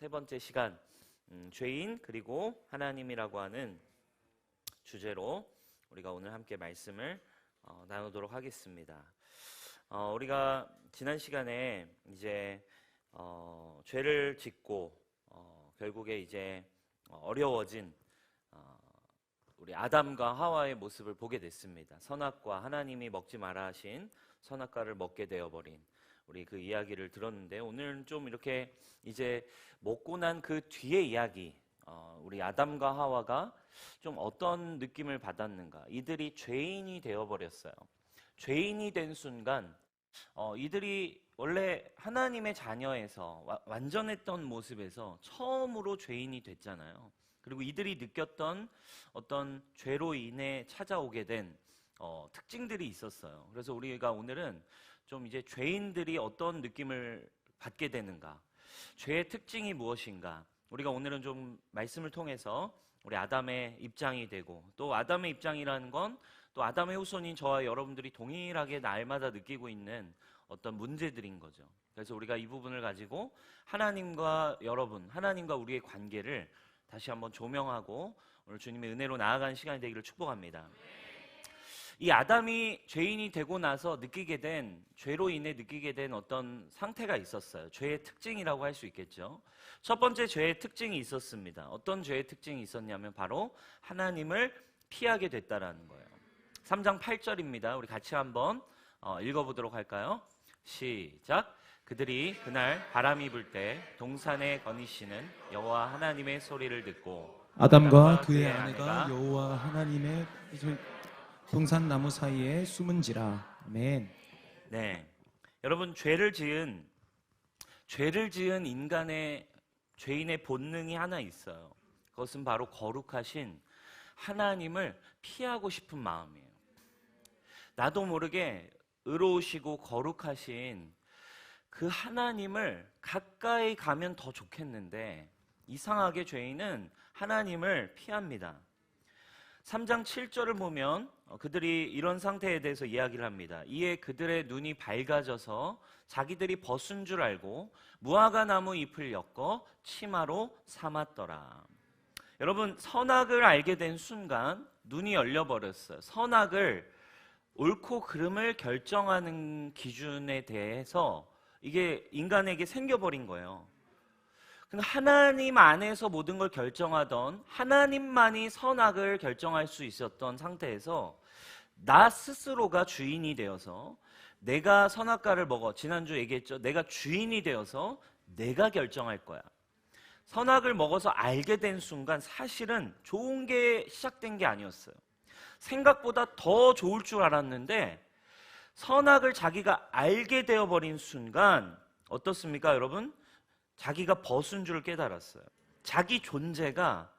세 번째 시간 죄인 그리고 하나님이라고 하는 주제로 우리가 오늘 함께 말씀을 나누도록 하겠습니다. 우리가 지난 시간에 이제 죄를 짓고 결국에 이제 어려워진 우리 아담과 하와의 모습을 보게 됐습니다. 선악과 하나님이 먹지 마라 하신 선악과를 먹게 되어버린 우리 그 이야기를 들었는데, 오늘은 좀 이렇게 이제 먹고 난 그 뒤의 이야기, 우리 아담과 하와가 좀 어떤 느낌을 받았는가. 이들이 죄인이 되어버렸어요. 죄인이 된 순간 이들이 원래 하나님의 자녀에서 완전했던 모습에서 처음으로 죄인이 됐잖아요. 그리고 이들이 느꼈던 어떤 죄로 인해 찾아오게 된 특징들이 있었어요. 그래서 우리가 오늘은 좀 이제 죄인들이 어떤 느낌을 받게 되는가, 죄의 특징이 무엇인가, 우리가 오늘은 좀 말씀을 통해서 우리 아담의 입장이 되고, 또 아담의 입장이라는 건 또 아담의 후손인 저와 여러분들이 동일하게 날마다 느끼고 있는 어떤 문제들인 거죠. 그래서 우리가 이 부분을 가지고 하나님과 여러분, 하나님과 우리의 관계를 다시 한번 조명하고 오늘 주님의 은혜로 나아가는 시간이 되기를 축복합니다. 이 아담이 죄인이 되고 나서 느끼게 된, 죄로 인해 느끼게 된 어떤 상태가 있었어요. 죄의 특징이라고 할 수 있겠죠. 첫 번째 죄의 특징이 있었습니다. 어떤 죄의 특징이 있었냐면 바로 하나님을 피하게 됐다라는 거예요. 3장 8절입니다. 우리 같이 한번 읽어보도록 할까요? 시작. 그들이 그날 바람이 불 때 동산에 거니시는 여호와 하나님의 소리를 듣고 아담과 그의 아내가 여호와 하나님의 동산나무 사이에 숨은지라. 아멘. 네, 여러분, 죄를 지은 인간의 죄인의 본능이 하나 있어요. 그것은 바로 거룩하신 하나님을 피하고 싶은 마음이에요. 나도 모르게 의로우시고 거룩하신 그 하나님을 가까이 가면 더 좋겠는데, 이상하게 죄인은 하나님을 피합니다. 3장 7절을 보면 그들이 이런 상태에 대해서 이야기를 합니다. 이에 그들의 눈이 밝아져서 자기들이 벗은 줄 알고 무화과 나무 잎을 엮어 치마로 삼았더라. 여러분, 선악을 알게 된 순간 눈이 열려버렸어요. 선악을, 옳고 그름을 결정하는 기준에 대해서 이게 인간에게 생겨버린 거예요. 하나님 안에서 모든 걸 결정하던, 하나님만이 선악을 결정할 수 있었던 상태에서 나 스스로가 주인이 되어서 내가 선악과를 먹어, 지난주 얘기했죠. 내가 주인이 되어서 내가 결정할 거야. 선악을 먹어서 알게 된 순간 사실은 좋은 게 시작된 게 아니었어요. 생각보다 더 좋을 줄 알았는데 선악을 자기가 알게 되어버린 순간 어떻습니까, 여러분? 자기가 벗은 줄 깨달았어요. 자기 존재가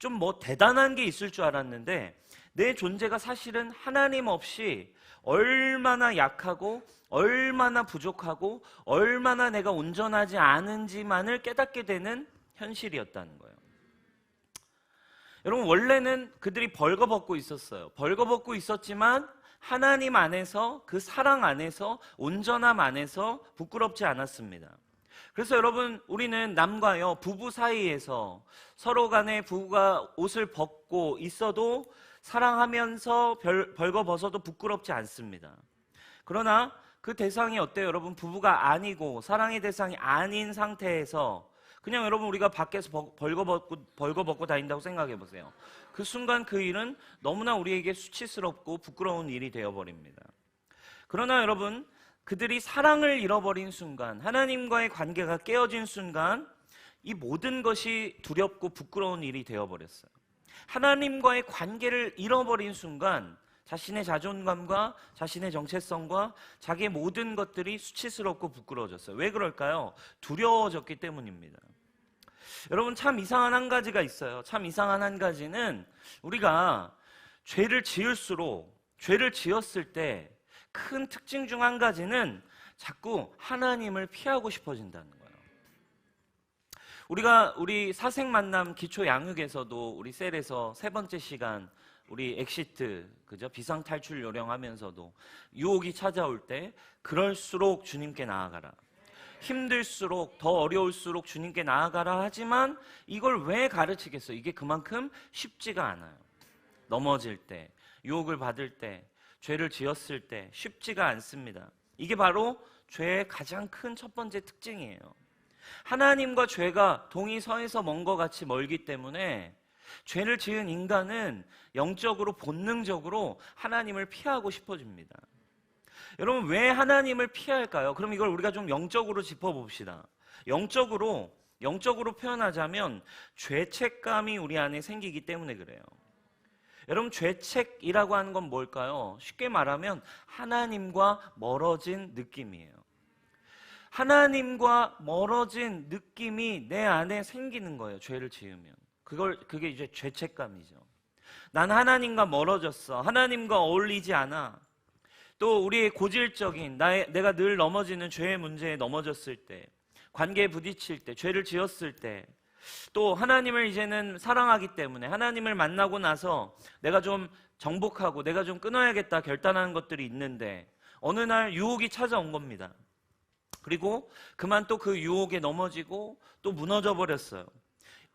좀 대단한 게 있을 줄 알았는데 내 존재가 사실은 하나님 없이 얼마나 약하고 얼마나 부족하고 얼마나 내가 온전하지 않은지만을 깨닫게 되는 현실이었다는 거예요. 여러분, 원래는 그들이 벌거벗고 있었어요. 벌거벗고 있었지만 하나님 안에서, 그 사랑 안에서, 온전함 안에서 부끄럽지 않았습니다. 그래서 여러분, 우리는 남과 여, 부부 사이에서 서로 간에 부부가 옷을 벗고 있어도 사랑하면서 벌거벗어도 부끄럽지 않습니다. 그러나 그 대상이 어때요? 여러분, 부부가 아니고 사랑의 대상이 아닌 상태에서 그냥 여러분 우리가 밖에서 벌거벗고 다닌다고 생각해 보세요. 그 순간 그 일은 너무나 우리에게 수치스럽고 부끄러운 일이 되어버립니다. 그러나 여러분, 그들이 사랑을 잃어버린 순간, 하나님과의 관계가 깨어진 순간 이 모든 것이 두렵고 부끄러운 일이 되어버렸어요. 하나님과의 관계를 잃어버린 순간 자신의 자존감과 자신의 정체성과 자기의 모든 것들이 수치스럽고 부끄러워졌어요. 왜 그럴까요? 두려워졌기 때문입니다. 여러분, 참 이상한 한 가지가 있어요. 참 이상한 한 가지는 우리가 죄를 지을수록, 죄를 지었을 때 큰 특징 중 한 가지는 자꾸 하나님을 피하고 싶어진다는 거예요. 우리 사생 만남 기초 양육에서도 우리 셀에서 세 번째 시간 우리 엑시트, 그죠? 비상 탈출 요령하면서도 유혹이 찾아올 때 그럴수록 주님께 나아가라. 힘들수록 더 어려울수록 주님께 나아가라 하지만 이걸 왜 가르치겠어요? 이게 그만큼 쉽지가 않아요. 넘어질 때, 유혹을 받을 때, 죄를 지었을 때 쉽지가 않습니다. 이게 바로 죄의 가장 큰 첫 번째 특징이에요. 하나님과 죄가 동이 서에서 먼 것 같이 멀기 때문에 죄를 지은 인간은 영적으로 본능적으로 하나님을 피하고 싶어집니다. 여러분, 왜 하나님을 피할까요? 그럼 이걸 우리가 좀 영적으로 짚어봅시다. 영적으로 표현하자면 죄책감이 우리 안에 생기기 때문에 그래요. 여러분, 죄책이라고 하는 건 뭘까요? 쉽게 말하면 하나님과 멀어진 느낌이에요. 하나님과 멀어진 느낌이 내 안에 생기는 거예요. 죄를 지으면. 그게 이제 죄책감이죠. 난 하나님과 멀어졌어. 하나님과 어울리지 않아. 또 우리의 고질적인 내가 늘 넘어지는 죄의 문제에 넘어졌을 때, 관계에 부딪힐 때, 죄를 지었을 때, 또 하나님을 이제는 사랑하기 때문에 하나님을 만나고 나서 내가 좀 정복하고 내가 좀 끊어야겠다 결단하는 것들이 있는데 어느 날 유혹이 찾아온 겁니다. 그리고 그만 또 그 유혹에 넘어지고 또 무너져 버렸어요.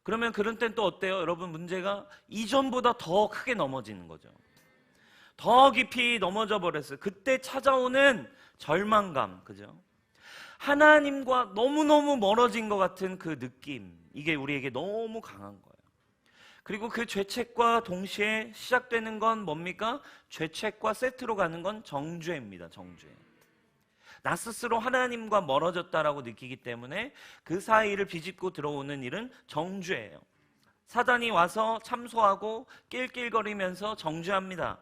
그러면 그런 땐 또 어때요? 여러분, 문제가 이전보다 더 크게 넘어지는 거죠. 더 깊이 넘어져 버렸어요. 그때 찾아오는 절망감, 그죠? 하나님과 너무너무 멀어진 것 같은 그 느낌, 이게 우리에게 너무 강한 거예요. 그리고 그 죄책과 동시에 시작되는 건 뭡니까? 죄책과 세트로 가는 건 정죄입니다. 정죄. 나 스스로 하나님과 멀어졌다라고 느끼기 때문에 그 사이를 비집고 들어오는 일은 정죄예요. 사단이 와서 참소하고 낄낄거리면서 정죄합니다.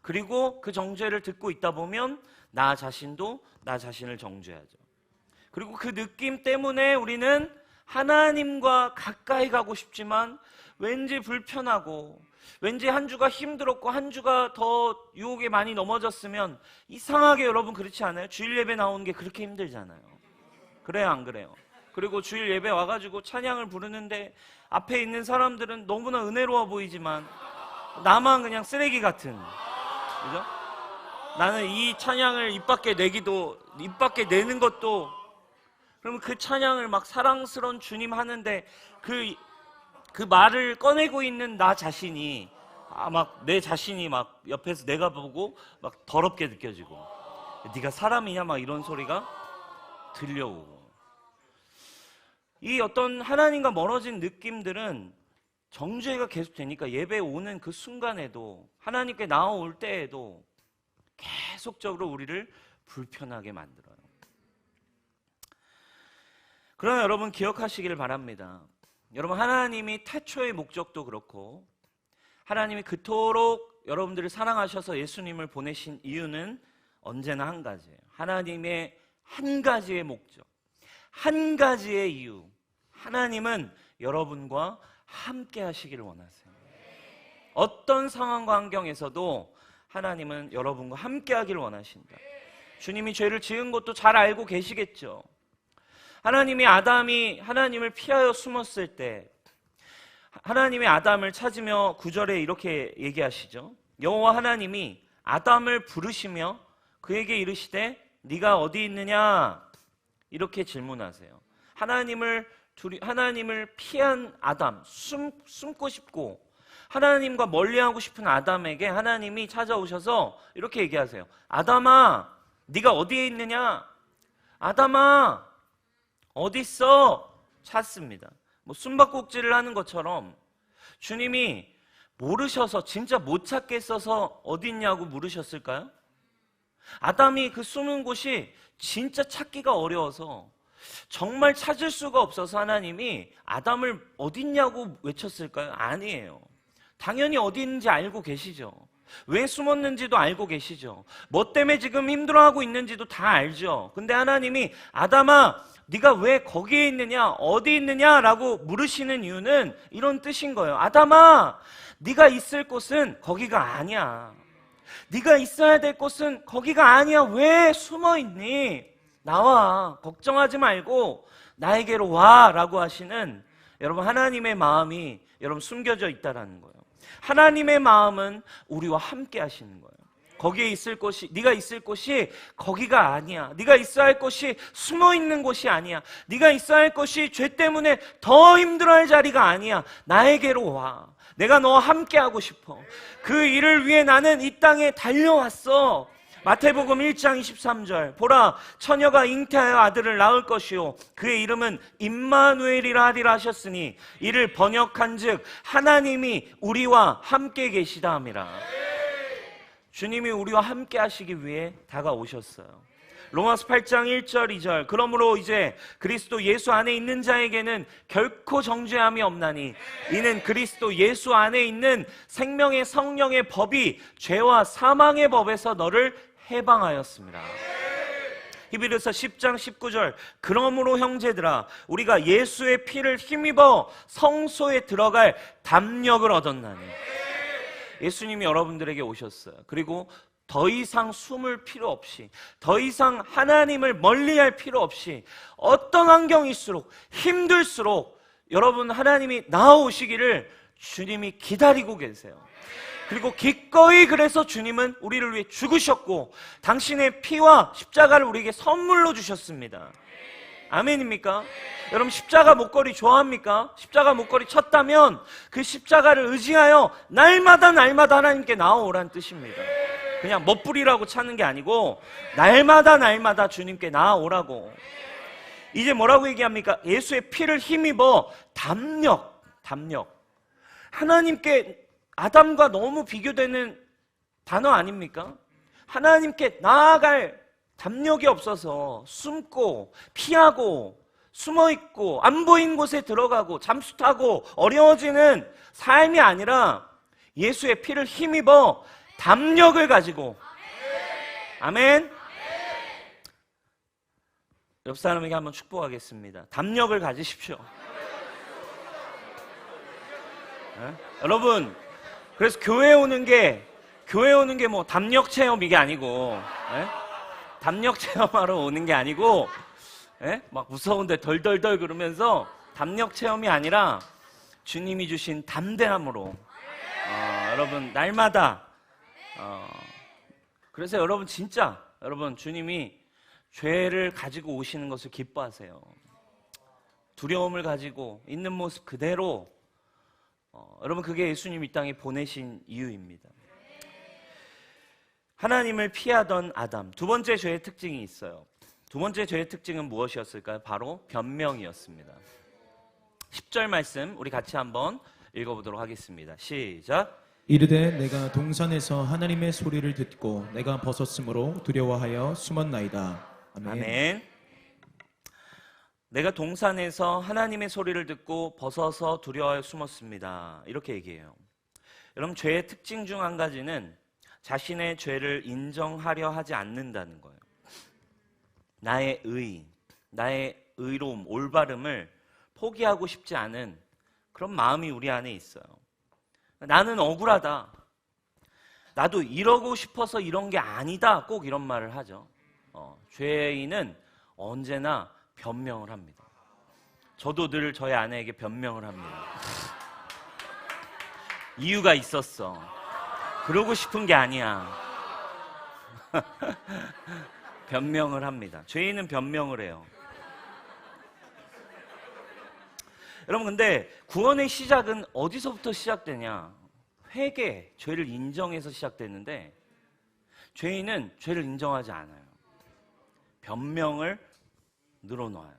그리고 그 정죄를 듣고 있다 보면 나 자신도 나 자신을 정죄하죠. 그리고 그 느낌 때문에 우리는 하나님과 가까이 가고 싶지만 왠지 불편하고 왠지 한 주가 힘들었고 한 주가 더 유혹에 많이 넘어졌으면 이상하게 여러분 그렇지 않아요? 주일 예배 나오는 게 그렇게 힘들잖아요. 그래요, 안 그래요? 그리고 주일 예배 와가지고 찬양을 부르는데 앞에 있는 사람들은 너무나 은혜로워 보이지만 나만 그냥 쓰레기 같은, 그죠? 나는 이 찬양을 입 밖에 내는 것도, 그러면 그 찬양을 막 사랑스러운 주님 하는데 그 말을 꺼내고 있는 나 자신이 막 내 자신이 막 옆에서 내가 보고 막 더럽게 느껴지고, 네가 사람이냐 막 이런 소리가 들려오고, 이 어떤 하나님과 멀어진 느낌들은 정죄가 계속되니까 예배에 오는 그 순간에도 하나님께 나아올 때에도 계속적으로 우리를 불편하게 만들어요. 그러나 여러분 기억하시기를 바랍니다. 여러분, 하나님이 태초의 목적도 그렇고 하나님이 그토록 여러분들을 사랑하셔서 예수님을 보내신 이유는 언제나 한 가지예요. 하나님의 한 가지의 목적, 한 가지의 이유. 하나님은 여러분과 함께 하시기를 원하세요. 어떤 상황과 환경에서도 하나님은 여러분과 함께 하기를 원하신다. 주님이 죄를 지은 것도 잘 알고 계시겠죠. 아담이 하나님을 피하여 숨었을 때 하나님이 아담을 찾으며 9절에 이렇게 얘기하시죠. 여호와 하나님이 아담을 부르시며 그에게 이르시되 네가 어디 있느냐 이렇게 질문하세요. 하나님을 피한 아담, 숨고 싶고 하나님과 멀리하고 싶은 아담에게 하나님이 찾아오셔서 이렇게 얘기하세요. 아담아, 네가 어디에 있느냐? 아담아, 어디 있어? 찾습니다. 숨바꼭질을 하는 것처럼 주님이 모르셔서, 진짜 못 찾겠어서 어디 있냐고 물으셨을까요? 아담이 그 숨은 곳이 진짜 찾기가 어려워서 정말 찾을 수가 없어서 하나님이 아담을 어디 있냐고 외쳤을까요? 아니에요. 당연히 어디 있는지 알고 계시죠. 왜 숨었는지도 알고 계시죠. 뭐 때문에 지금 힘들어하고 있는지도 다 알죠. 근데 하나님이 아담아, 네가 왜 거기에 있느냐, 어디 있느냐라고 물으시는 이유는 이런 뜻인 거예요. 아담아, 네가 있을 곳은 거기가 아니야. 네가 있어야 될 곳은 거기가 아니야. 왜 숨어 있니? 나와. 걱정하지 말고 나에게로 와 라고 하시는, 여러분, 하나님의 마음이 여러분 숨겨져 있다라는 거예요. 하나님의 마음은 우리와 함께 하시는 거예요. 거기에 있을 곳이, 네가 있을 곳이 거기가 아니야. 네가 있어야 할 곳이 숨어 있는 곳이 아니야. 네가 있어야 할 곳이 죄 때문에 더 힘들어할 자리가 아니야. 나에게로 와. 내가 너와 함께 하고 싶어. 그 일을 위해 나는 이 땅에 달려왔어. 마태복음 1장 23절, 보라 처녀가 잉태하여 아들을 낳을 것이요 그의 이름은 임마누엘이라 하리라 하셨으니 이를 번역한즉 하나님이 우리와 함께 계시다 함이라. 주님이 우리와 함께 하시기 위해 다가오셨어요. 로마서 8장 1절 2절, 그러므로 이제 그리스도 예수 안에 있는 자에게는 결코 정죄함이 없나니 이는 그리스도 예수 안에 있는 생명의 성령의 법이 죄와 사망의 법에서 너를 해방하였습니다. 히브리서 10장 19절, 그러므로 형제들아 우리가 예수의 피를 힘입어 성소에 들어갈 담력을 얻었나니. 예수님이 여러분들에게 오셨어요. 그리고 더 이상 숨을 필요 없이, 더 이상 하나님을 멀리할 필요 없이 어떤 환경일수록 힘들수록 여러분 하나님이 나아오시기를 주님이 기다리고 계세요. 그리고 기꺼이 그래서 주님은 우리를 위해 죽으셨고 당신의 피와 십자가를 우리에게 선물로 주셨습니다. 아멘입니까? 여러분 십자가 목걸이 좋아합니까? 십자가 목걸이 쳤다면 그 십자가를 의지하여 날마다 하나님께 나아오라는 뜻입니다. 그냥 멋부리라고 찾는 게 아니고 날마다 주님께 나아오라고. 이제 뭐라고 얘기합니까? 예수의 피를 힘입어 담력. 하나님께, 아담과 너무 비교되는 단어 아닙니까? 하나님께 나아갈 담력이 없어서 숨고 피하고 숨어있고 안 보인 곳에 들어가고 잠수 타고 어려워지는 삶이 아니라 예수의 피를 힘입어 담력을 가지고. 아멘. 옆 사람에게 한번 축복하겠습니다. 담력을 가지십시오. 여러분, 그래서 교회 오는 게 뭐 담력 체험 이게 아니고, 담력 체험하러 오는 게 아니고, 막 무서운데 덜덜덜 그러면서 담력 체험이 아니라 주님이 주신 담대함으로, 여러분 날마다, 그래서 여러분 진짜 여러분 주님이 죄를 가지고 오시는 것을 기뻐하세요. 두려움을 가지고 있는 모습 그대로, 여러분 그게 예수님 이 땅에 보내신 이유입니다. 하나님을 피하던 아담, 두 번째 죄의 특징이 있어요. 두 번째 죄의 특징은 무엇이었을까요? 바로 변명이었습니다. 10절 말씀 우리 같이 한번 읽어보도록 하겠습니다. 시작. 이르되 내가 동산에서 하나님의 소리를 듣고 내가 벗었으므로 두려워하여 숨었나이다. 아멘. 아멘. 내가 동산에서 하나님의 소리를 듣고 벗어서 두려워하여 숨었습니다. 이렇게 얘기해요. 여러분 죄의 특징 중 한 가지는 자신의 죄를 인정하려 하지 않는다는 거예요. 나의 의로움, 올바름을 포기하고 싶지 않은 그런 마음이 우리 안에 있어요. 나는 억울하다. 나도 이러고 싶어서 이런 게 아니다. 꼭 이런 말을 하죠. 죄인은 언제나 변명을 합니다. 저도 늘 저희 아내에게 변명을 합니다. 이유가 있었어. 그러고 싶은 게 아니야. 변명을 합니다. 죄인은 변명을 해요. 여러분 근데 구원의 시작은 어디서부터 시작되냐? 회개, 죄를 인정해서 시작되는데 죄인은 죄를 인정하지 않아요. 변명을 늘어놓아요.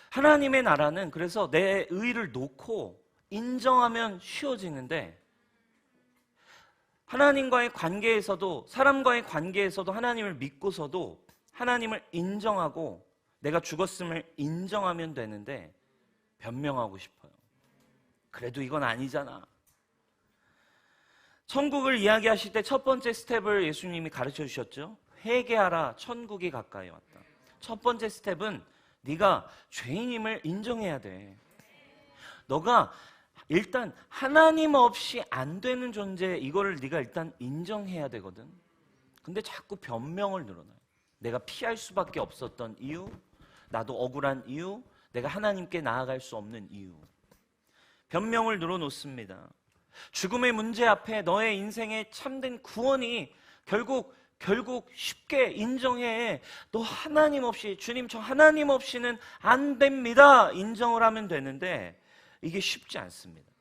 하나님의 나라는 그래서 내 의를 놓고 인정하면 쉬워지는데 하나님과의 관계에서도, 사람과의 관계에서도 하나님을 믿고서도 하나님을 인정하고 내가 죽었음을 인정하면 되는데 변명하고 싶어요. 그래도 이건 아니잖아. 천국을 이야기하실 때 첫 번째 스텝을 예수님이 가르쳐 주셨죠. 회개하라, 천국이 가까이 왔다. 첫 번째 스텝은 네가 죄인임을 인정해야 돼. 너가 일단 하나님 없이 안 되는 존재, 이거를 네가 일단 인정해야 되거든. 근데 자꾸 변명을 늘어놔요. 내가 피할 수밖에 없었던 이유, 나도 억울한 이유, 내가 하나님께 나아갈 수 없는 이유. 변명을 늘어놓습니다. 죽음의 문제 앞에 너의 인생의 참된 구원이 결국 쉽게 인정해. 너 하나님 없이, 주님 저 하나님 없이는 안 됩니다. 인정을 하면 되는데 이게 쉽지 않습니다.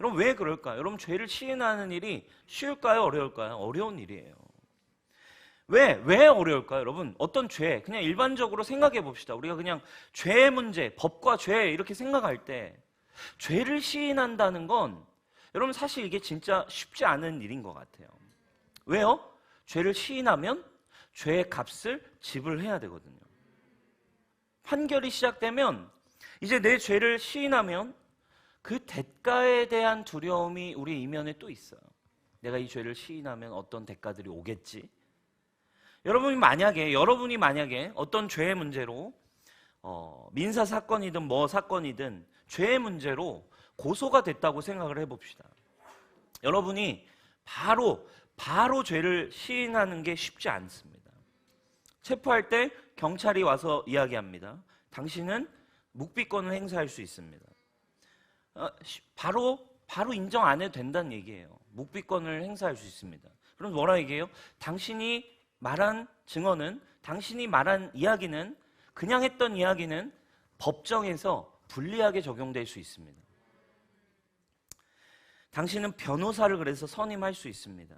여러분 왜 그럴까요? 여러분 죄를 시인하는 일이 쉬울까요? 어려울까요? 어려운 일이에요. 왜 어려울까요? 여러분 어떤 죄, 그냥 일반적으로 생각해 봅시다. 우리가 그냥 죄의 문제, 법과 죄 이렇게 생각할 때 죄를 시인한다는 건 여러분 사실 이게 진짜 쉽지 않은 일인 것 같아요. 왜요? 죄를 시인하면 죄의 값을 지불해야 되거든요. 판결이 시작되면 이제 내 죄를 시인하면 그 대가에 대한 두려움이 우리 이면에 또 있어요. 내가 이 죄를 시인하면 어떤 대가들이 오겠지? 여러분이 만약에 어떤 죄의 문제로 민사 사건이든 뭐 사건이든 죄의 문제로 고소가 됐다고 생각을 해봅시다. 여러분이 바로 죄를 시인하는 게 쉽지 않습니다. 체포할 때 경찰이 와서 이야기합니다. 당신은 묵비권을 행사할 수 있습니다. 바로 인정 안 해도 된다는 얘기예요. 묵비권을 행사할 수 있습니다. 그럼 뭐라 얘기해요? 당신이 말한 증언은, 당신이 말한 이야기는, 그냥 했던 이야기는 법정에서 불리하게 적용될 수 있습니다. 당신은 변호사를 그래서 선임할 수 있습니다.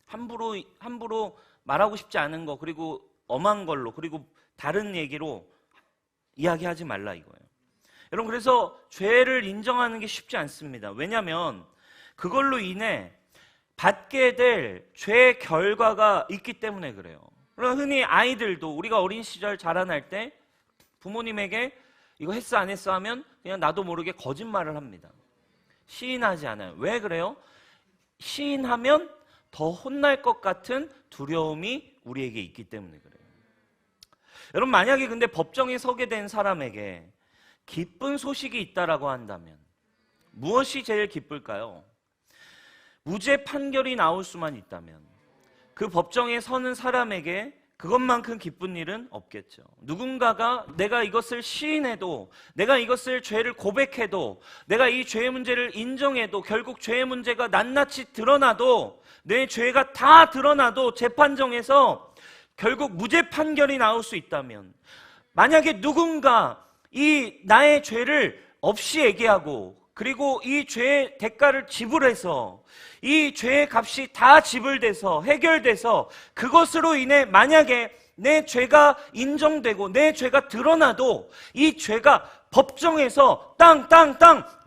함부로 말하고 싶지 않은 거, 그리고 엄한 걸로, 그리고 다른 얘기로 이야기하지 말라 이거예요. 여러분 그래서 죄를 인정하는 게 쉽지 않습니다. 왜냐하면 그걸로 인해 받게 될 죄의 결과가 있기 때문에 그래요. 그러나 흔히 아이들도 우리가 어린 시절 자라날 때 부모님에게 이거 했어 안 했어 하면 그냥 나도 모르게 거짓말을 합니다. 시인하지 않아요. 왜 그래요? 시인하면 더 혼날 것 같은 두려움이 우리에게 있기 때문에 그래요. 여러분 만약에 근데 법정에 서게 된 사람에게 기쁜 소식이 있다라고 한다면 무엇이 제일 기쁠까요? 무죄 판결이 나올 수만 있다면 그 법정에 서는 사람에게 그것만큼 기쁜 일은 없겠죠. 누군가가 내가 이것을 시인해도, 내가 이것을 죄를 고백해도, 내가 이 죄의 문제를 인정해도 결국 죄의 문제가 낱낱이 드러나도, 내 죄가 다 드러나도 재판정에서 결국 무죄 판결이 나올 수 있다면, 만약에 누군가 이 나의 죄를 없이 얘기하고 그리고 이 죄의 대가를 지불해서 이 죄의 값이 다 지불돼서 해결돼서 그것으로 인해 만약에 내 죄가 인정되고 내 죄가 드러나도 이 죄가 법정에서 땅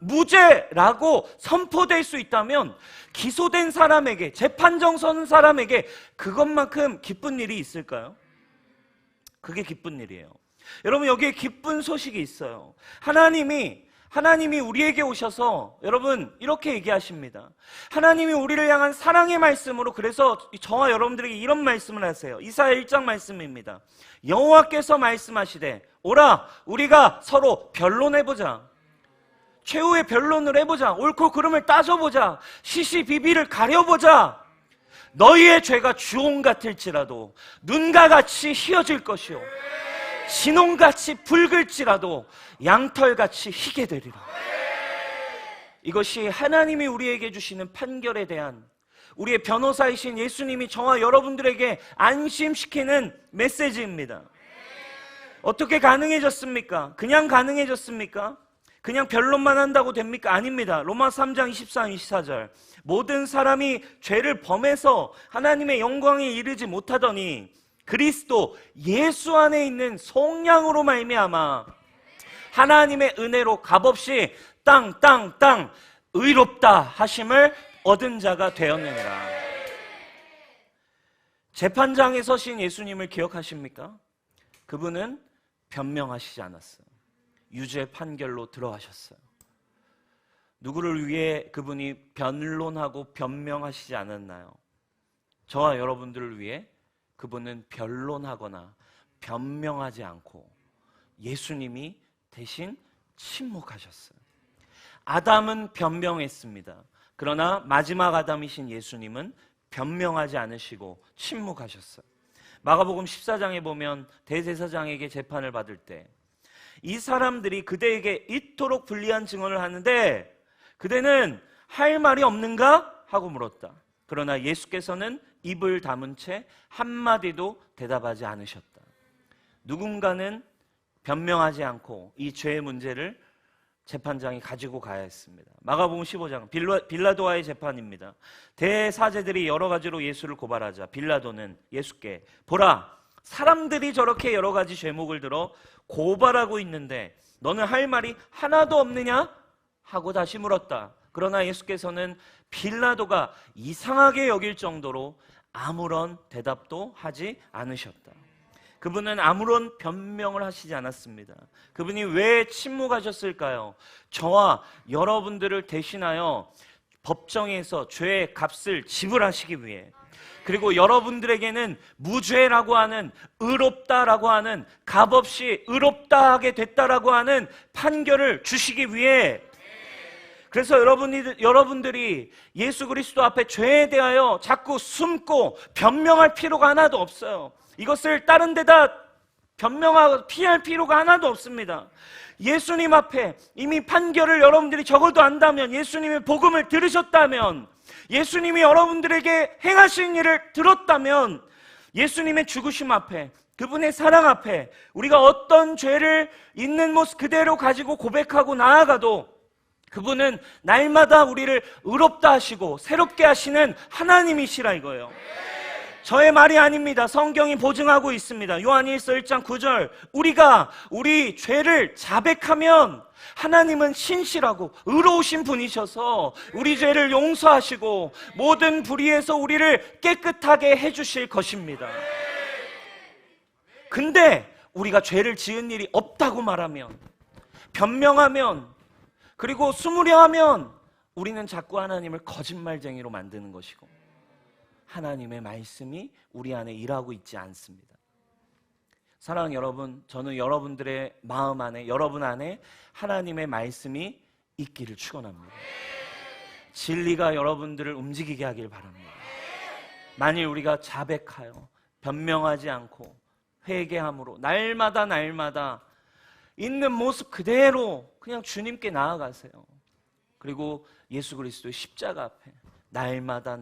무죄라고 선포될 수 있다면 기소된 사람에게, 재판정 서는 사람에게 그것만큼 기쁜 일이 있을까요? 그게 기쁜 일이에요. 여러분 여기에 기쁜 소식이 있어요. 하나님이 우리에게 오셔서 여러분 이렇게 얘기하십니다. 하나님이 우리를 향한 사랑의 말씀으로, 그래서 저와 여러분들에게 이런 말씀을 하세요. 이사야 1장 말씀입니다. 여호와께서 말씀하시되 오라 우리가 서로 변론해보자. 최후의 변론을 해보자. 옳고 그름을 따져보자. 시시비비를 가려보자. 너희의 죄가 주홍 같을지라도 눈과 같이 희어질 것이요 진홍같이 붉을지라도 양털같이 희게 되리라. 이것이 하나님이 우리에게 주시는 판결에 대한 우리의 변호사이신 예수님이 저와 여러분들에게 안심시키는 메시지입니다. 어떻게 가능해졌습니까? 그냥 가능해졌습니까? 그냥 변론만 한다고 됩니까? 아닙니다. 로마서 3장 23, 24절 모든 사람이 죄를 범해서 하나님의 영광에 이르지 못하더니 그리스도 예수 안에 있는 성령으로 말미암아 하나님의 은혜로 값없이 땅 의롭다 하심을 얻은 자가 되었느니라. 재판장에 서신 예수님을 기억하십니까? 그분은 변명하시지 않았어요. 유죄 판결로 들어가셨어요. 누구를 위해 그분이 변론하고 변명하시지 않았나요? 저와 여러분들을 위해 그분은 변론하거나 변명하지 않고 예수님이 대신 침묵하셨어요. 아담은 변명했습니다. 그러나 마지막 아담이신 예수님은 변명하지 않으시고 침묵하셨어요. 마가복음 14장에 보면 대제사장에게 재판을 받을 때 이 사람들이 그대에게 이토록 불리한 증언을 하는데 그대는 할 말이 없는가? 하고 물었다. 그러나 예수께서는 입을 다문 채 한마디도 대답하지 않으셨다. 누군가는 변명하지 않고 이 죄의 문제를 재판장이 가지고 가야 했습니다. 마가복음 15장 빌라도와의 재판입니다. 대사제들이 여러 가지로 예수를 고발하자 빌라도는 예수께 보라, 사람들이 저렇게 여러 가지 죄목을 들어 고발하고 있는데 너는 할 말이 하나도 없느냐? 하고 다시 물었다. 그러나 예수께서는 빌라도가 이상하게 여길 정도로 아무런 대답도 하지 않으셨다. 그분은 아무런 변명을 하시지 않았습니다. 그분이 왜 침묵하셨을까요? 저와 여러분들을 대신하여 법정에서 죄의 값을 지불하시기 위해, 그리고 여러분들에게는 무죄라고 하는, 의롭다라고 하는, 값없이 의롭다 하게 됐다라고 하는 판결을 주시기 위해, 그래서 여러분들이 예수 그리스도 앞에 죄에 대하여 자꾸 숨고 변명할 필요가 하나도 없어요. 이것을 다른 데다 변명하고 피할 필요가 하나도 없습니다. 예수님 앞에 이미 판결을 여러분들이 적어도 안다면, 예수님의 복음을 들으셨다면, 예수님이 여러분들에게 행하신 일을 들었다면, 예수님의 죽으심 앞에, 그분의 사랑 앞에 우리가 어떤 죄를 있는 모습 그대로 가지고 고백하고 나아가도 그분은 날마다 우리를 의롭다 하시고 새롭게 하시는 하나님이시라 이거예요. 저의 말이 아닙니다. 성경이 보증하고 있습니다. 요한일서 1장 9절, 우리가 우리 죄를 자백하면 하나님은 신실하고 의로우신 분이셔서 우리 죄를 용서하시고 모든 불의에서 우리를 깨끗하게 해주실 것입니다. 근데 우리가 죄를 지은 일이 없다고 말하면, 변명하면, 그리고 숨으려 하면 우리는 자꾸 하나님을 거짓말쟁이로 만드는 것이고, 하나님의 말씀이 우리 안에 일하고 있지 않습니다. 사랑하는 여러분, 저는 여러분들의 마음 안에, 여러분 안에 하나님의 말씀이 있기를 축원합니다. 진리가 여러분들을 움직이게 하길 바랍니다. 만일 우리가 자백하여 변명하지 않고 회개함으로 날마다 있는 모습 그대로 그냥 주님께 나아가세요. 그리고 예수 그리스도의 십자가 앞에 날마다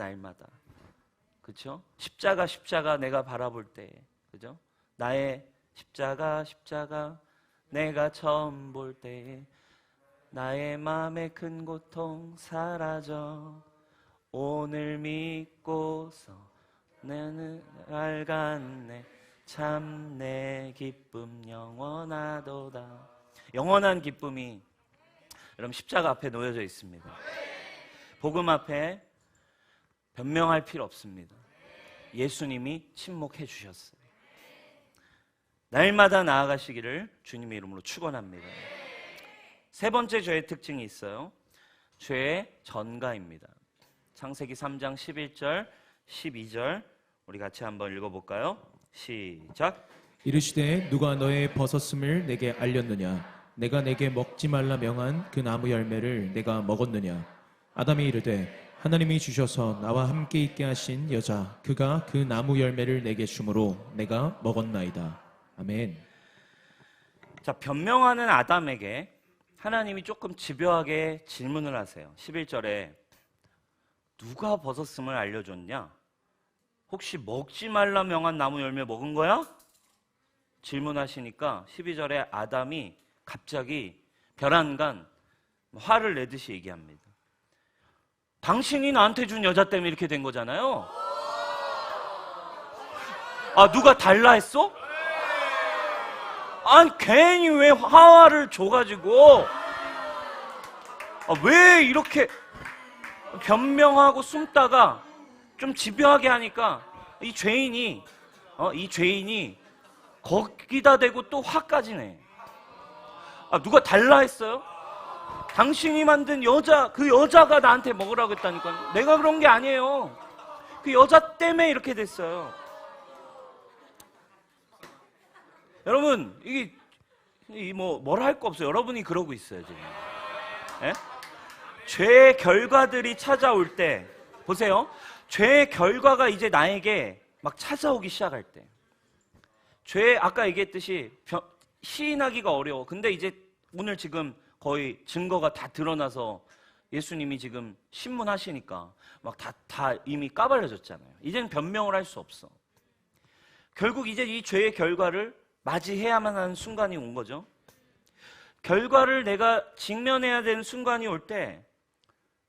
그렇죠? 십자가 내가 바라볼 때, 그죠? 나의 십자가 내가 처음 볼 때 나의 마음의 큰 고통 사라져 오늘 믿고서 나는 알겠네 참 내 기쁨 영원하도다. 영원한 기쁨이 여러분 십자가 앞에 놓여져 있습니다. 복음 앞에 변명할 필요 없습니다. 예수님이 침묵해 주셨어요. 날마다 나아가시기를 주님의 이름으로 축원합니다. 세 번째 죄의 특징이 있어요. 죄의 전가입니다. 창세기 3장 11절 12절 우리 같이 한번 읽어볼까요? 시작. 이르시되 누가 너의 벗었음을 내게 알렸느냐? 내가 내게 먹지 말라 명한 그 나무 열매를 내가 먹었느냐? 아담이 이르되 하나님이 주셔서 나와 함께 있게 하신 여자 그가 그 나무 열매를 내게 주므로 내가 먹었나이다. 아멘. 자, 변명하는 아담에게 하나님이 조금 집요하게 질문을 하세요. 11절에 누가 벗었음을 알려줬냐? 혹시 먹지 말라 명한 나무 열매 먹은 거야? 질문하시니까 12절에 아담이 갑자기 벼랑간 화를 내듯이 얘기합니다. 당신이 나한테 준 여자 때문에 이렇게 된 거잖아요. 아, 누가 달라 했어? 아니 괜히 왜 화를 줘가지고 왜 이렇게 변명하고 숨다가 좀 집요하게 하니까 이 죄인이 거기다 대고 또 화까지 내. 아, 누가 달라 했어요? 당신이 만든 여자, 그 여자가 나한테 먹으라고 했다니까. 내가 그런 게 아니에요. 그 여자 때문에 이렇게 됐어요. 여러분, 이게 뭐라 할 거 없어요. 여러분이 그러고 있어요, 지금. 예? 죄의 결과들이 찾아올 때, 보세요. 죄의 결과가 이제 나에게 막 찾아오기 시작할 때, 아까 얘기했듯이 시인하기가 어려워. 근데 이제 오늘 지금 거의 증거가 다 드러나서 예수님이 지금 신문하시니까 막 다 이미 까발려졌잖아요. 이제는 변명을 할 수 없어. 결국 이제 이 죄의 결과를 맞이해야만 하는 순간이 온 거죠. 결과를 내가 직면해야 되는 순간이 올 때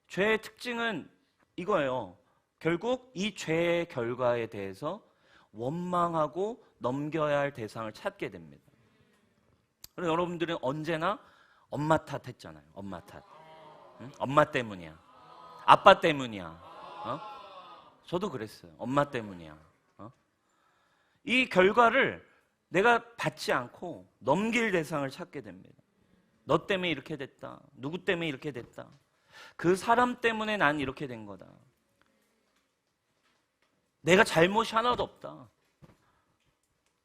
죄의 특징은 이거예요. 결국 이 죄의 결과에 대해서 원망하고 넘겨야 할 대상을 찾게 됩니다. 그래서 여러분들은 언제나 엄마 탓 했잖아요. 엄마 탓. 응? 엄마 때문이야. 아빠 때문이야. 어? 저도 그랬어요. 엄마 때문이야. 어? 이 결과를 내가 받지 않고 넘길 대상을 찾게 됩니다. 너 때문에 이렇게 됐다. 누구 때문에 이렇게 됐다. 그 사람 때문에 난 이렇게 된 거다. 내가 잘못이 하나도 없다.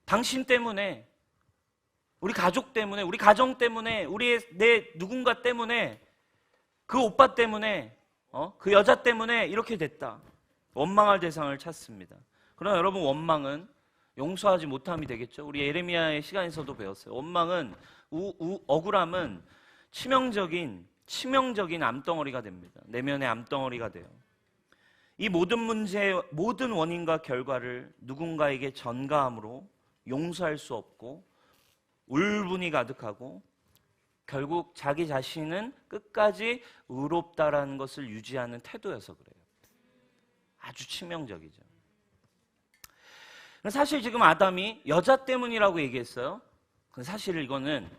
당신 때문에, 우리 가족 때문에, 우리 가정 때문에, 내 누군가 때문에, 그 오빠 때문에, 그 여자 때문에 이렇게 됐다. 원망할 대상을 찾습니다. 그러나 여러분, 원망은 용서하지 못함이 되겠죠. 우리 예레미야의 시간에서도 배웠어요. 원망은 억울함은 치명적인 암덩어리가 됩니다. 내면의 암덩어리가 돼요. 이 모든 문제의 모든 원인과 결과를 누군가에게 전가함으로 용서할 수 없고 울분이 가득하고 결국 자기 자신은 끝까지 의롭다라는 것을 유지하는 태도여서 그래요. 아주 치명적이죠. 사실 지금 아담이 여자 때문이라고 얘기했어요. 사실 이거는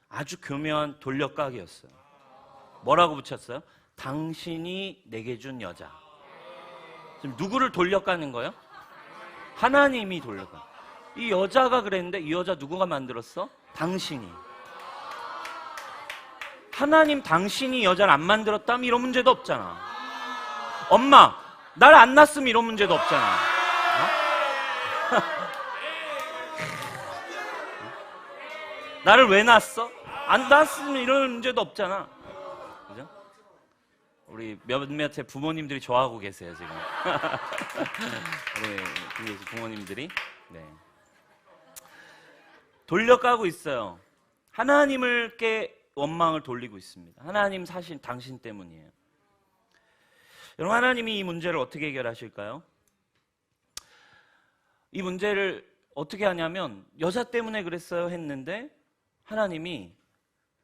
아주 교묘한 돌려까기였어요. 뭐라고 붙였어요? 당신이 내게 준 여자. 지금 누구를 돌려까는 거예요? 하나님이 돌려까. 이 여자가 그랬는데 이 여자 누구가 만들었어? 당신이. 하나님 당신이 여자를 안 만들었다면 이런 문제도 없잖아. 엄마, 날 안 낳았으면 이런 문제도 없잖아. 나를 왜 낳았어? 안 낳았으면 이런 문제도 없잖아. 그죠? 우리 몇몇의 부모님들이 좋아하고 계세요, 지금. 우리 부모님들이. 네. 돌려까고 있어요. 하나님께 원망을 돌리고 있습니다. 하나님 사실 당신 때문이에요. 여러분, 하나님이 이 문제를 어떻게 해결하실까요? 이 문제를 어떻게 하냐면 여자 때문에 그랬어요 했는데 하나님이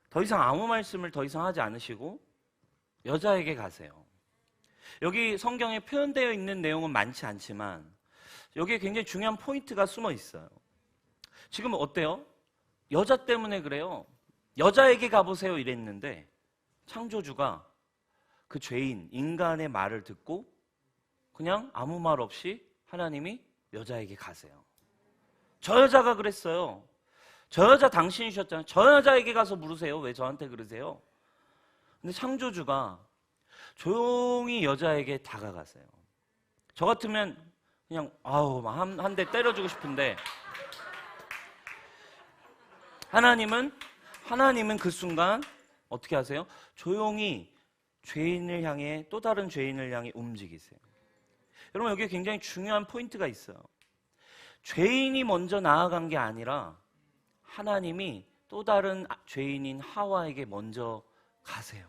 더 이상 아무 말씀을 더 이상 하지 않으시고 여자에게 가세요. 여기 성경에 표현되어 있는 내용은 많지 않지만 여기에 굉장히 중요한 포인트가 숨어 있어요. 지금 어때요? 여자 때문에 그래요. 여자에게 가보세요 이랬는데 창조주가 그 죄인, 인간의 말을 듣고 그냥 아무 말 없이 하나님이 여자에게 가세요. 저 여자가 그랬어요. 저 여자 당신이셨잖아요. 저 여자에게 가서 물으세요. 왜 저한테 그러세요? 근데 창조주가 조용히 여자에게 다가가세요. 저 같으면 그냥 한 대 때려주고 싶은데 하나님은 그 순간 어떻게 하세요? 조용히 죄인을 향해 또 다른 죄인을 향해 움직이세요. 여러분, 여기에 굉장히 중요한 포인트가 있어요. 죄인이 먼저 나아간 게 아니라 하나님이 또 다른 죄인인 하와에게 먼저 가세요.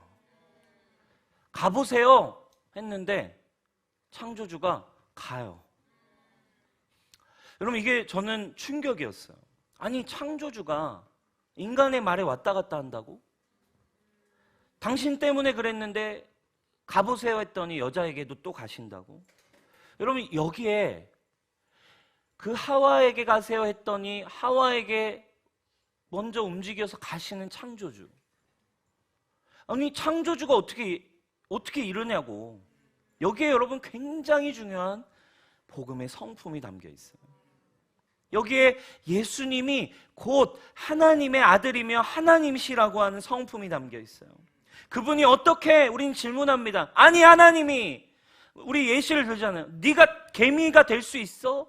가보세요 했는데 창조주가 가요. 여러분, 이게 저는 충격이었어요. 아니, 창조주가 인간의 말에 왔다 갔다 한다고? 당신 때문에 그랬는데 가보세요 했더니 여자에게도 또 가신다고? 여러분, 여기에 그 하와에게 가세요 했더니 하와에게 먼저 움직여서 가시는 창조주. 아니, 창조주가 어떻게 이러냐고. 여기에 여러분 굉장히 중요한 복음의 성품이 담겨 있어요. 여기에 예수님이 곧 하나님의 아들이며 하나님이시라고 하는 성품이 담겨 있어요. 그분이 어떻게, 우린 질문합니다. 아니, 하나님이, 우리 예시를 들잖아요. 네가 개미가 될 수 있어?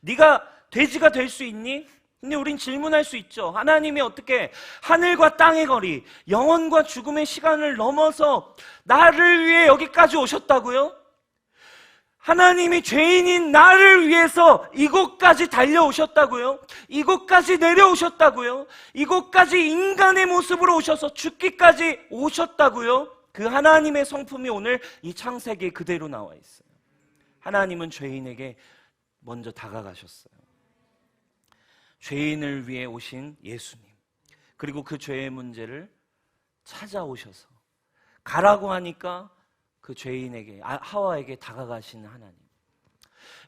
네가 돼지가 될 수 있니? 근데 우린 질문할 수 있죠. 하나님이 어떻게 하늘과 땅의 거리, 영원과 죽음의 시간을 넘어서 나를 위해 여기까지 오셨다고요? 하나님이 죄인인 나를 위해서 이곳까지 달려오셨다고요? 이곳까지 내려오셨다고요? 이곳까지 인간의 모습으로 오셔서 죽기까지 오셨다고요? 그 하나님의 성품이 오늘 이 창세기에 그대로 나와 있어요. 하나님은 죄인에게 먼저 다가가셨어요. 죄인을 위해 오신 예수님, 그리고 그 죄의 문제를 찾아오셔서 가라고 하니까 그 죄인에게, 하와에게 다가가시는 하나님.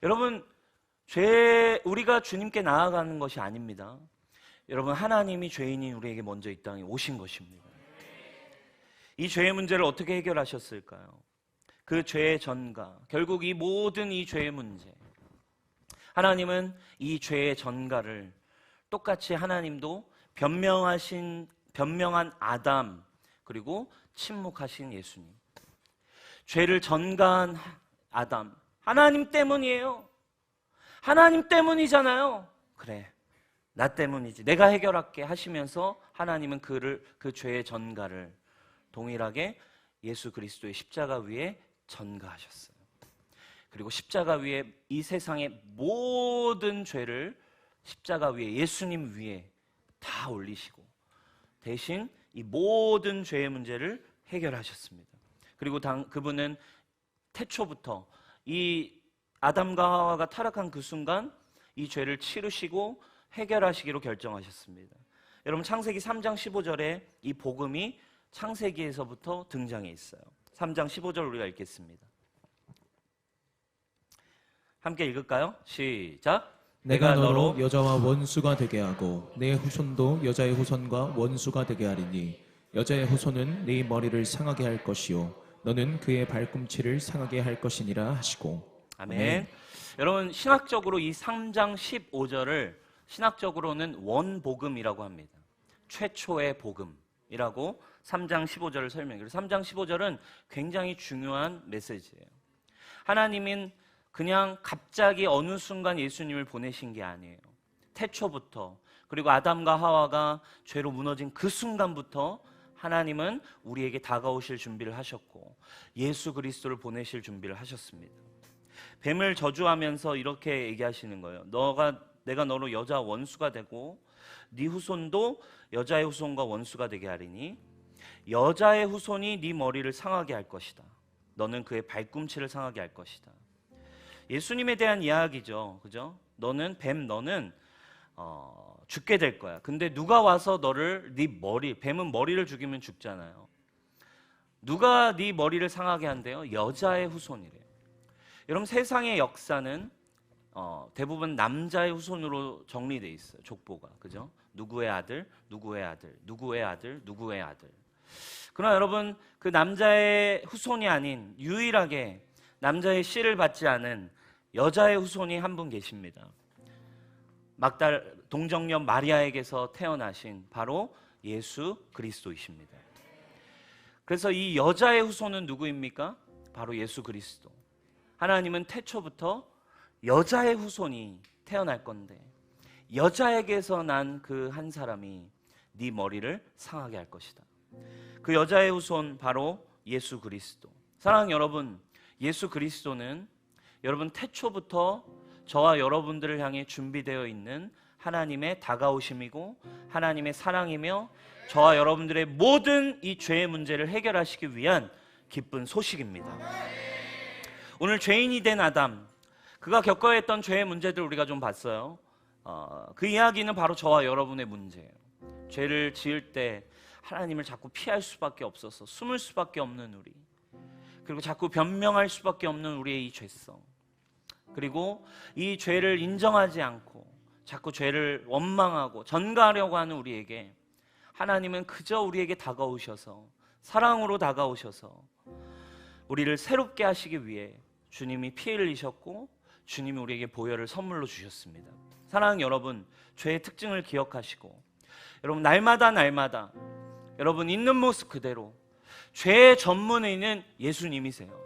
여러분, 우리가 주님께 나아가는 것이 아닙니다. 여러분, 하나님이 죄인인 우리에게 먼저 이 땅에 오신 것입니다. 이 죄의 문제를 어떻게 해결하셨을까요? 그 죄의 전가, 결국 이 모든 이 죄의 문제, 하나님은 이 죄의 전가를 똑같이 하나님도 변명한 아담, 그리고 침묵하신 예수님, 죄를 전가한 아담, 하나님 때문이에요. 하나님 때문이잖아요. 그래, 나 때문이지, 내가 해결할게 하시면서 하나님은 그 죄의 전가를 동일하게 예수 그리스도의 십자가 위에 전가하셨어요. 그리고 십자가 위에 이 세상의 모든 죄를 십자가 위에, 예수님 위에 다 올리시고 대신 이 모든 죄의 문제를 해결하셨습니다. 그리고 그분은 태초부터 이 아담과 하와가 타락한 그 순간 이 죄를 치르시고 해결하시기로 결정하셨습니다. 여러분, 창세기 3장 15절에 이 복음이 창세기에서부터 등장해 있어요. 3장 15절 우리가 읽겠습니다. 함께 읽을까요? 시작. 내가 너로 여자와 원수가 되게 하고 내 후손도 여자의 후손과 원수가 되게 하리니 여자의 후손은 네 머리를 상하게 할 것이요 너는 그의 발꿈치를 상하게 할 것이니라 하시고. 아멘. 여러분, 신학적으로 이 3장 15절을 신학적으로는 원복음이라고 합니다. 최초의 복음이라고 3장 15절을 설명해요. 3장 15절은 굉장히 중요한 메시지예요. 하나님은 그냥 갑자기 어느 순간 예수님을 보내신 게 아니에요. 태초부터, 그리고 아담과 하와가 죄로 무너진 그 순간부터 하나님은 우리에게 다가오실 준비를 하셨고 예수 그리스도를 보내실 준비를 하셨습니다. 뱀을 저주하면서 이렇게 얘기하시는 거예요. 내가 너로 여자 원수가 되고 네 후손도 여자의 후손과 원수가 되게 하리니 여자의 후손이 네 머리를 상하게 할 것이다. 너는 그의 발꿈치를 상하게 할 것이다. 예수님에 대한 이야기죠. 그죠? 너는 죽게 될 거야. 근데 누가 와서 뱀은 머리를 죽이면 죽잖아요. 누가 네 머리를 상하게 한대요? 여자의 후손이래요. 여러분, 세상의 역사는 대부분 남자의 후손으로 정리되어 있어요. 족보가. 그죠? 누구의 아들, 누구의 아들, 누구의 아들, 누구의 아들. 그러나 여러분, 그 남자의 후손이 아닌 유일하게 남자의 씨를 받지 않은 여자의 후손이 한 분 계십니다. 동정녀 마리아에게서 태어나신 바로 예수 그리스도이십니다. 그래서 이 여자의 후손은 누구입니까? 바로 예수 그리스도. 하나님은 태초부터 여자의 후손이 태어날 건데 여자에게서 난 그 한 사람이 네 머리를 상하게 할 것이다. 그 여자의 후손 바로 예수 그리스도. 사랑하는 여러분, 예수 그리스도는 여러분 태초부터 저와 여러분들을 향해 준비되어 있는 하나님의 다가오심이고 하나님의 사랑이며 저와 여러분들의 모든 이 죄의 문제를 해결하시기 위한 기쁜 소식입니다. 오늘 죄인이 된 아담, 그가 겪어야 했던 죄의 문제들 우리가 좀 봤어요. 그 이야기는 바로 저와 여러분의 문제예요. 죄를 지을 때 하나님을 자꾸 피할 수밖에 없어서 숨을 수밖에 없는 우리, 그리고 자꾸 변명할 수밖에 없는 우리의 이 죄성, 그리고 이 죄를 인정하지 않고 자꾸 죄를 원망하고 전가하려고 하는 우리에게 하나님은 그저 우리에게 다가오셔서 사랑으로 다가오셔서 우리를 새롭게 하시기 위해 주님이 피 흘리셨고 주님이 우리에게 보혈을 선물로 주셨습니다. 사랑하는 여러분, 죄의 특징을 기억하시고 여러분 날마다 여러분 있는 모습 그대로 죄의 전문의는 예수님이세요.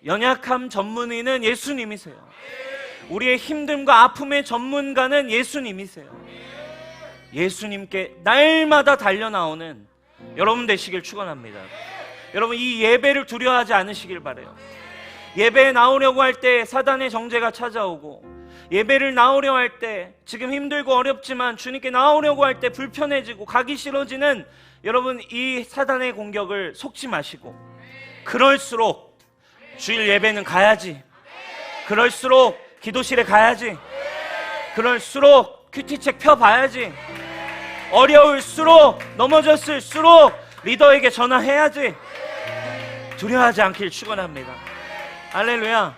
연약함 전문의는 예수님이세요. 우리의 힘듦과 아픔의 전문가는 예수님이세요. 예수님께 날마다 달려나오는 여러분 되시길 축원합니다. 여러분, 이 예배를 두려워하지 않으시길 바라요. 예배에 나오려고 할 때 사단의 정죄가 찾아오고, 예배를 나오려 할 때 지금 힘들고 어렵지만 주님께 나오려고 할 때 불편해지고 가기 싫어지는 여러분, 이 사단의 공격을 속지 마시고, 그럴수록 주일 예배는 가야지, 그럴수록 기도실에 가야지, 그럴수록 큐티책 펴봐야지, 어려울수록 넘어졌을수록 리더에게 전화해야지, 두려워하지 않길 축원합니다. 할렐루야.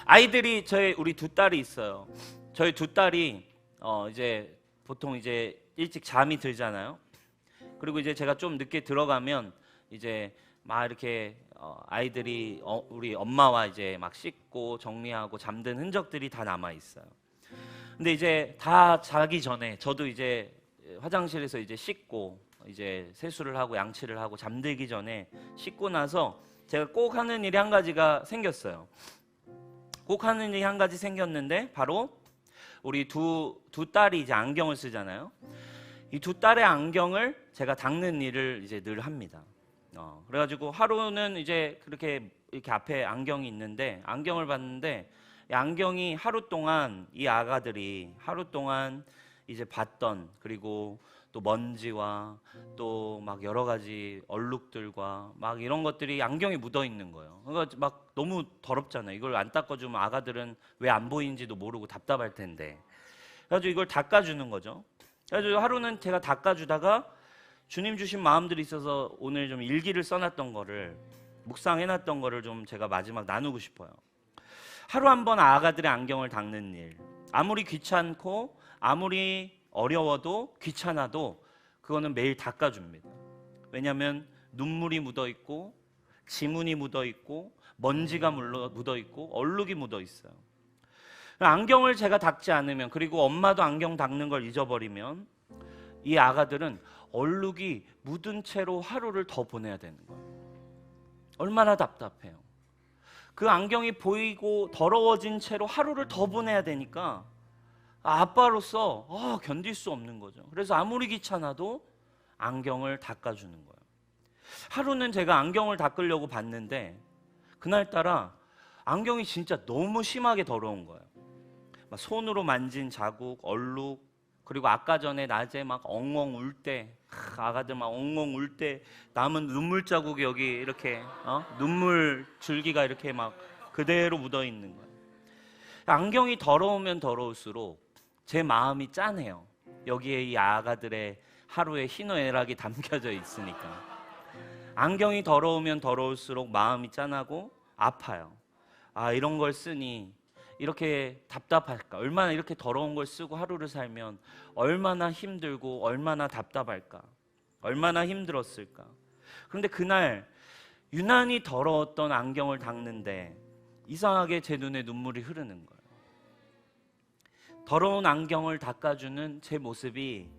아이들이 우리 두 딸이 있어요. 저희 두 딸이 이제 보통 이제 일찍 잠이 들잖아요. 그리고 이제 제가 좀 늦게 들어가면 이제 막 이렇게 아이들이 우리 엄마와 이제 막 씻고 정리하고 잠든 흔적들이 다 남아 있어요. 근데 이제 다 자기 전에 저도 이제 화장실에서 이제 씻고 이제 세수를 하고 양치를 하고 잠들기 전에 씻고 나서 제가 꼭 하는 일이 한 가지가 생겼어요. 꼭 하는 일이 한 가지 생겼는데 바로 우리 두 딸이 이제 안경을 쓰잖아요. 이 두 딸의 안경을 제가 닦는 일을 이제 늘 합니다. 그래가지고 하루는 이제 그렇게 이렇게 앞에 안경이 있는데 안경을 봤는데 이 안경이 하루 동안 이 아가들이 하루 동안 이제 봤던, 그리고 또 먼지와 또 막 여러 가지 얼룩들과 막 이런 것들이 안경에 묻어 있는 거예요. 그러니까 막 너무 더럽잖아요. 이걸 안 닦아주면 아가들은 왜 안 보이는지도 모르고 답답할 텐데. 그래가지고 이걸 닦아주는 거죠. 그래가지고 하루는 제가 닦아주다가 주님 주신 마음들이 있어서 오늘 좀 일기를 써놨던 거를, 묵상해놨던 거를 좀 제가 마지막 나누고 싶어요. 하루 한 번 아가들의 안경을 닦는 일, 아무리 귀찮고 아무리 어려워도 귀찮아도 그거는 매일 닦아줍니다. 왜냐하면 눈물이 묻어있고 지문이 묻어있고 먼지가 묻어있고 얼룩이 묻어있어요. 안경을 제가 닦지 않으면, 그리고 엄마도 안경 닦는 걸 잊어버리면 이 아가들은 얼룩이 묻은 채로 하루를 더 보내야 되는 거예요. 얼마나 답답해요. 그 안경이 보이고 더러워진 채로 하루를 더 보내야 되니까 아빠로서 견딜 수 없는 거죠. 그래서 아무리 귀찮아도 안경을 닦아주는 거예요. 하루는 제가 안경을 닦으려고 봤는데 그날따라 안경이 진짜 너무 심하게 더러운 거예요. 막 손으로 만진 자국, 얼룩, 그리고 아까 전에 낮에 막 엉엉 울 때, 아가들 막 엉엉 울 때 남은 눈물 자국이 여기 이렇게 눈물 줄기가 이렇게 막 그대로 묻어 있는 거예요. 안경이 더러우면 더러울수록 제 마음이 짠해요. 여기에 이 아가들의 하루의 희노애락이 담겨져 있으니까. 안경이 더러우면 더러울수록 마음이 짠하고 아파요. 이런 걸 쓰니 이렇게 답답할까? 얼마나 이렇게 더러운 걸 쓰고 하루를 살면 얼마나 힘들고 얼마나 답답할까? 얼마나 힘들었을까? 그런데 그날 유난히 더러웠던 안경을 닦는데 이상하게 제 눈에 눈물이 흐르는 거예요. 더러운 안경을 닦아주는 제 모습이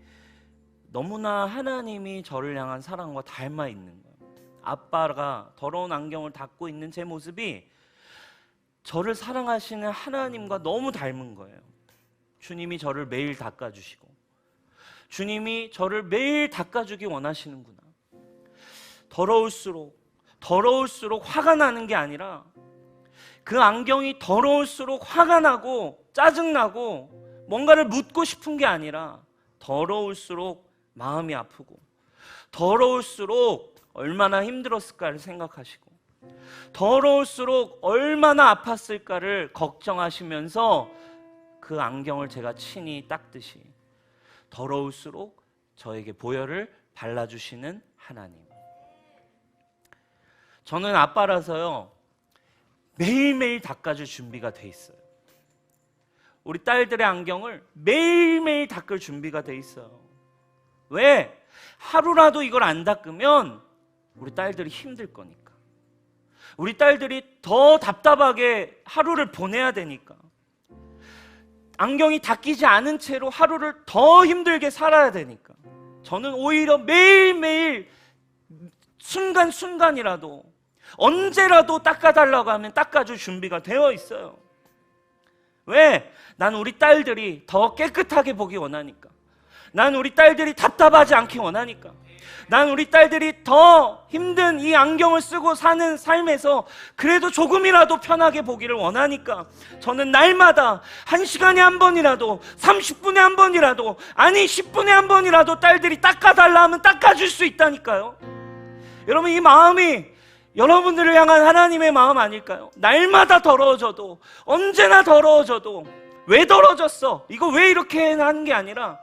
너무나 하나님이 저를 향한 사랑과 닮아 있는 거예요. 아빠가 더러운 안경을 닦고 있는 제 모습이 저를 사랑하시는 하나님과 너무 닮은 거예요. 주님이 저를 매일 닦아주시고 주님이 저를 매일 닦아주기 원하시는구나. 더러울수록 화가 나는 게 아니라 그 안경이 더러울수록 화가 나고 짜증나고 뭔가를 묻고 싶은 게 아니라 더러울수록 마음이 아프고 더러울수록 얼마나 힘들었을까를 생각하시고 더러울수록 얼마나 아팠을까를 걱정하시면서 그 안경을 제가 친히 닦듯이 더러울수록 저에게 보혈을 발라주시는 하나님. 저는 아빠라서요 매일매일 닦아줄 준비가 돼 있어요. 우리 딸들의 안경을 매일매일 닦을 준비가 돼 있어요. 왜? 하루라도 이걸 안 닦으면 우리 딸들이 힘들 거니까. 우리 딸들이 더 답답하게 하루를 보내야 되니까. 안경이 닦이지 않은 채로 하루를 더 힘들게 살아야 되니까. 저는 오히려 매일매일 순간순간이라도 언제라도 닦아달라고 하면 닦아줄 준비가 되어 있어요. 왜? 난 우리 딸들이 더 깨끗하게 보기 원하니까. 난 우리 딸들이 답답하지 않기 원하니까. 난 우리 딸들이 더 힘든 이 안경을 쓰고 사는 삶에서 그래도 조금이라도 편하게 보기를 원하니까 저는 날마다 1시간에 한 번이라도 30분에 한 번이라도 아니 10분에 한 번이라도 딸들이 닦아달라 하면 닦아줄 수 있다니까요. 여러분, 이 마음이 여러분들을 향한 하나님의 마음 아닐까요? 날마다 더러워져도, 언제나 더러워져도 왜 더러워졌어? 이거 왜 이렇게 하는 게 아니라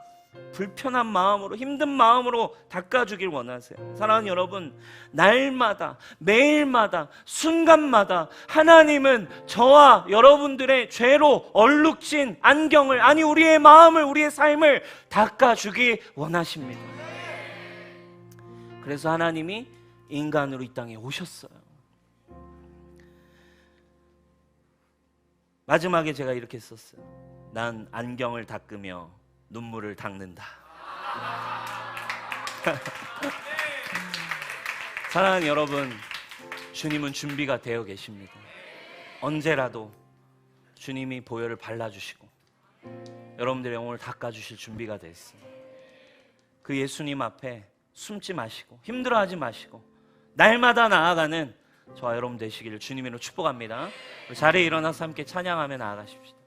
불편한 마음으로, 힘든 마음으로 닦아주길 원하세요. 사랑하는 여러분, 날마다, 매일마다, 순간마다 하나님은 저와 여러분들의 죄로 얼룩진 안경을, 아니 우리의 마음을, 우리의 삶을 닦아주기 원하십니다. 그래서 하나님이 인간으로 이 땅에 오셨어요. 마지막에 제가 이렇게 썼어요. 난 안경을 닦으며 눈물을 닦는다. 사랑하는 여러분, 주님은 준비가 되어 계십니다. 언제라도 주님이 보혈을 발라주시고 여러분들의 영혼을 닦아주실 준비가 되어 있습니다. 그 예수님 앞에 숨지 마시고 힘들어하지 마시고 날마다 나아가는 저와 여러분 되시기를 주님으로 축복합니다. 자리에 일어나서 함께 찬양하며 나아가십시다.